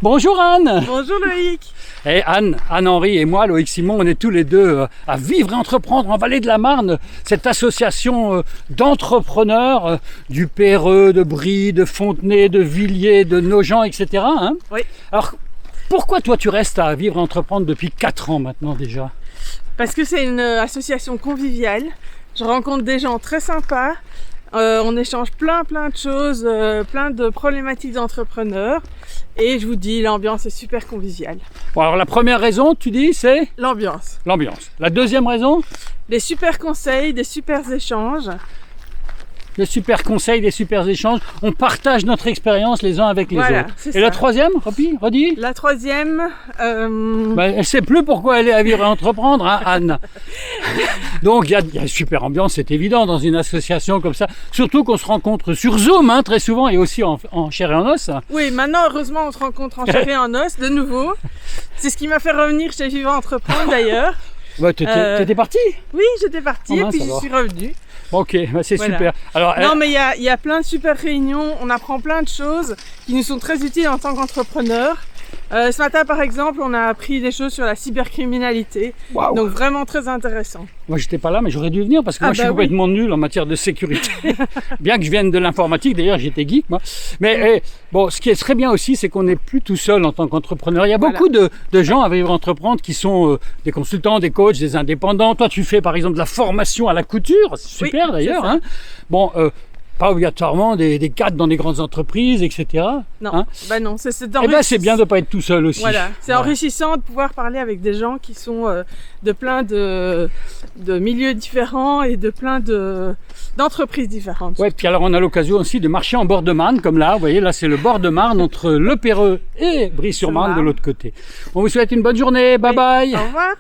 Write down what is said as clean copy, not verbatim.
Bonjour Anne. Bonjour Loïc. Et Anne-Henri et moi, Loïc Simon, on est tous les deux à Vivre et Entreprendre en Vallée de la Marne, cette association d'entrepreneurs du Perreux, de Brie, de Fontenay, de Villiers, de Nogent, etc. Hein. Oui. Alors, pourquoi toi tu restes à Vivre et Entreprendre depuis 4 ans maintenant déjà? Parce que c'est une association conviviale. Je rencontre des gens très sympas. On échange plein de choses, plein de problématiques d'entrepreneurs. Et je vous dis, l'ambiance est super conviviale. Bon, alors la première raison, tu dis, c'est L'ambiance. l'ambiance. La deuxième raison, Des super conseils, des super échanges. des super conseils, des super échanges. On partage notre expérience les uns avec les Voilà, autres. c'est Et ça. la troisième, redis. La troisième, Elle ne sait plus pourquoi elle est à Vivre et Entreprendre, hein, Anne. Donc il y a une super ambiance, c'est évident, dans une association comme ça. Surtout qu'on se rencontre sur Zoom, hein, très souvent, et aussi en chair et en os. oui, maintenant, heureusement, on se rencontre en chair et en os, de nouveau. C'est ce qui m'a fait revenir chez Vivre Entreprendre, d'ailleurs. Ouais, t'étais parti? Oui, j'étais partie Oh et mince, puis je alors. suis revenue. Ok, c'est Voilà. super. Alors, Non, mais il y a plein de super réunions, on apprend plein de choses qui nous sont très utiles en tant qu'entrepreneurs. Ce matin, par exemple, on a appris des choses sur la cybercriminalité, waouh. donc vraiment très intéressant. Moi, j'étais pas là, mais j'aurais dû venir parce que Ah moi, je suis bah oui. complètement nul en matière de sécurité. Bien que je vienne de l'informatique, d'ailleurs, j'étais geek, moi. Mais bon, ce qui est très bien aussi, c'est qu'on n'est plus tout seul en tant qu'entrepreneur. Il y a Voilà. beaucoup de gens à Vivre Entreprendre qui sont des consultants, des coachs, des indépendants. Toi, tu fais par exemple de la formation à la couture, c'est super Oui, d'ailleurs. c'est ça. Hein. Bon, pas obligatoirement des cadres dans des grandes entreprises, etc. Non, Hein. bah non, c'est Eh ben, c'est bien de pas être tout seul aussi. Voilà, c'est Ouais. enrichissant de pouvoir parler avec des gens qui sont de plein de milieux différents et de plein d'entreprises différentes. Ouais, puis alors on a l'occasion aussi de marcher en bord de Marne, comme là, vous voyez, là c'est le bord de Marne entre Le Perreux et Brie-sur-Marne de l'autre côté. On vous souhaite une bonne journée, bye Oui. bye. Au revoir.